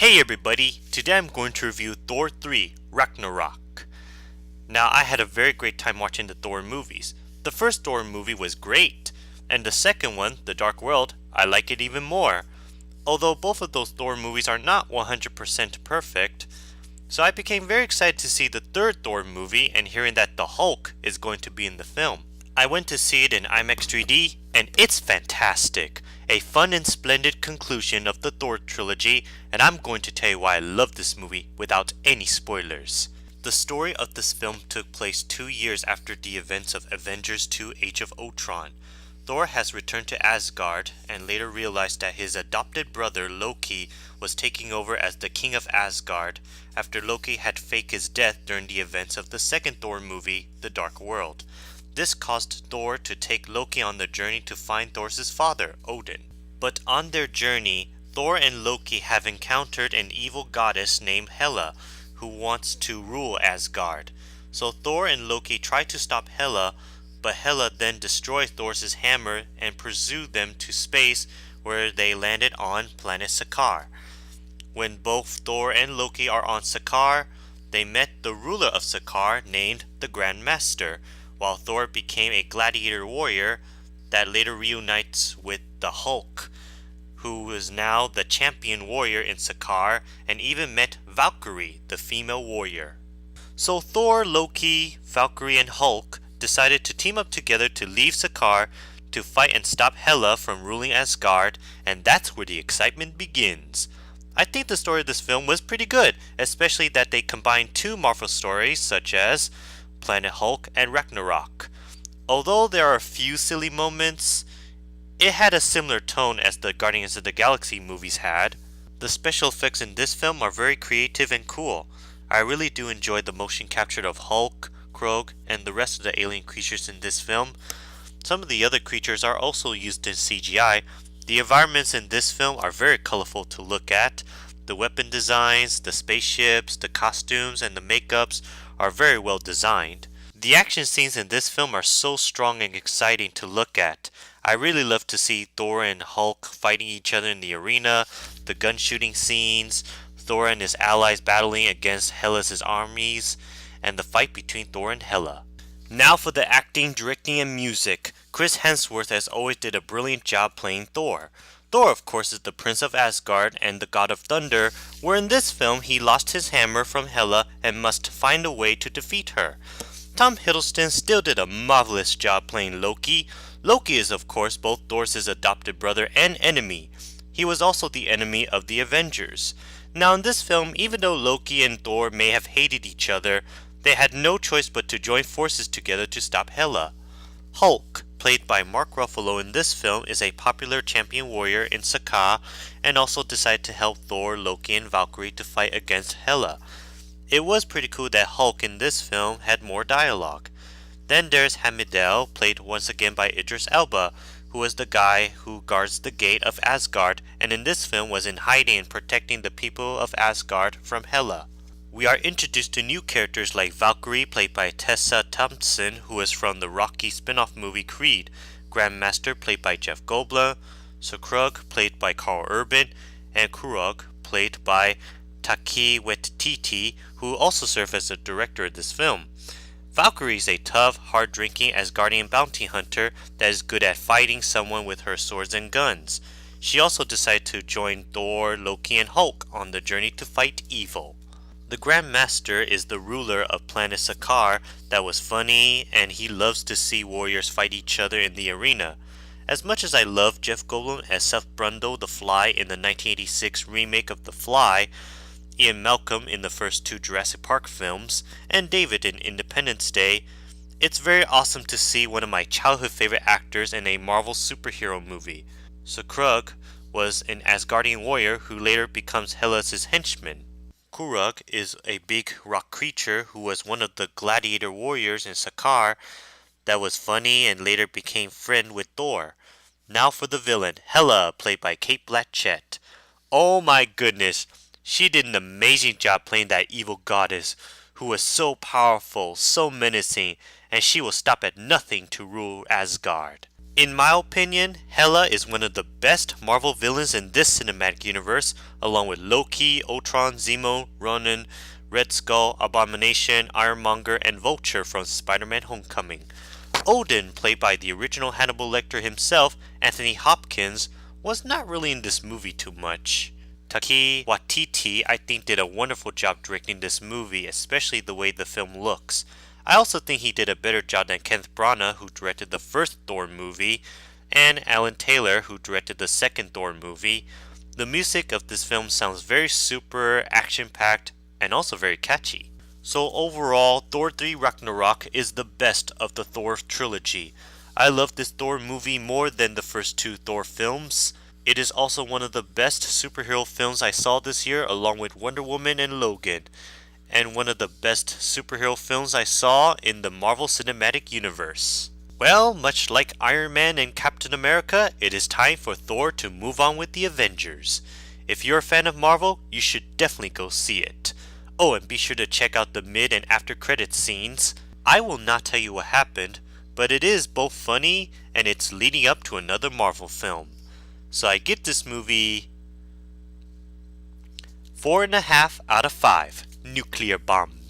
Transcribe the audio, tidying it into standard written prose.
Hey everybody, today I'm going to review Thor 3, Ragnarok. Now I had a very great time watching the Thor movies. The first Thor movie was great, and the second one, The Dark World, I like it even more. Although both of those Thor movies are not 100% perfect, so I became very excited to see the third Thor movie and hearing that the Hulk is going to be in the film. I went to see it in IMAX 3D, and it's fantastic. A fun and splendid conclusion of the Thor trilogy, and I'm going to tell you why I love this movie without any spoilers. The story of this film took place 2 years after the events of Avengers 2 Age of Ultron. Thor has returned to Asgard and later realized that his adopted brother Loki was taking over as the king of Asgard after Loki had faked his death during the events of the second Thor movie, The Dark World. This caused Thor to take Loki on the journey to find Thor's father, Odin. But on their journey, Thor and Loki have encountered an evil goddess named Hela, who wants to rule Asgard. So Thor and Loki try to stop Hela, but Hela then destroys Thor's hammer and pursues them to space, where they landed on planet Sakaar. When both Thor and Loki are on Sakaar, they met the ruler of Sakaar named the Grand Master, while Thor became a gladiator warrior that later reunites with the Hulk, who is now the champion warrior in Sakaar, and even met Valkyrie, the female warrior. So Thor, Loki, Valkyrie, and Hulk decided to team up together to leave Sakaar to fight and stop Hela from ruling Asgard, and that's where the excitement begins. I think the story of this film was pretty good, especially that they combined two Marvel stories such as Planet Hulk and Ragnarok. Although there are a few silly moments, it had a similar tone as the Guardians of the Galaxy movies had. The special effects in this film are very creative and cool. I really do enjoy the motion capture of Hulk, Krog, and the rest of the alien creatures in this film. Some of the other creatures are also used in CGI. The environments in this film are very colorful to look at. The weapon designs, the spaceships, the costumes, and the makeups are very well designed. The action scenes in this film are so strong and exciting to look at. I really love to see Thor and Hulk fighting each other in the arena, the gun shooting scenes, Thor and his allies battling against Hela's armies, and the fight between Thor and Hela. Now for the acting, directing, and music. Chris Hemsworth as always did a brilliant job playing Thor. Thor, of course, is the Prince of Asgard and the God of Thunder, where in this film he lost his hammer from Hela and must find a way to defeat her. Tom Hiddleston still did a marvelous job playing Loki. Loki is, of course, both Thor's adopted brother and enemy. He was also the enemy of the Avengers. Now in this film, even though Loki and Thor may have hated each other, they had no choice but to join forces together to stop Hela. Hulk, played by Mark Ruffalo in this film, is a popular champion warrior in Sakaar and also decided to help Thor, Loki, and Valkyrie to fight against Hela. It was pretty cool that Hulk in this film had more dialogue. Then there's Hamidel, played once again by Idris Elba, who was the guy who guards the gate of Asgard, and in this film was in hiding and protecting the people of Asgard from Hela. We are introduced to new characters like Valkyrie, played by Tessa Thompson, who is from the Rocky spin-off movie Creed, Grandmaster, played by Jeff Goldblum, Krug, played by Carl Urban, and Kurog, played by Taiki Waititi, who also served as the director of this film. Valkyrie is a tough, hard-drinking Asgardian bounty hunter that is good at fighting someone with her swords and guns. She also decided to join Thor, Loki, and Hulk on the journey to fight evil. The Grand Master is the ruler of planet Sakaar that was funny, and he loves to see warriors fight each other in the arena. As much as I love Jeff Goldblum as Seth Brundle the Fly in the 1986 remake of The Fly, Ian Malcolm in the first two Jurassic Park films, and David in Independence Day, it's very awesome to see one of my childhood favorite actors in a Marvel superhero movie. Krug was an Asgardian warrior who later becomes Hela's henchman. Kurug is a big rock creature who was one of the gladiator warriors in Sakaar that was funny and later became friend with Thor. Now for the villain, Hela, played by Cate Blanchett. Oh my goodness, she did an amazing job playing that evil goddess who was so powerful, so menacing, and she will stop at nothing to rule Asgard. In my opinion, Hela is one of the best Marvel villains in this cinematic universe, along with Loki, Ultron, Zemo, Ronan, Red Skull, Abomination, Ironmonger, and Vulture from Spider-Man Homecoming. Odin, played by the original Hannibal Lecter himself, Anthony Hopkins, was not really in this movie too much. Taika Waititi, I think, did a wonderful job directing this movie, especially the way the film looks. I also think he did a better job than Kenneth Branagh, who directed the first Thor movie, and Alan Taylor, who directed the second Thor movie. The music of this film sounds very super action-packed and also very catchy. So overall, Thor 3 Ragnarok is the best of the Thor trilogy. I love this Thor movie more than the first two Thor films. It is also one of the best superhero films I saw this year, along with Wonder Woman and Logan, and one of the best superhero films I saw in the Marvel Cinematic Universe. Well, much like Iron Man and Captain America, it is time for Thor to move on with the Avengers. If you're a fan of Marvel, you should definitely go see it. Oh, and be sure to check out the mid and after credits scenes. I will not tell you what happened, but it is both funny and it's leading up to another Marvel film. So I give this movie 4.5 out of 5 nuclear bombs.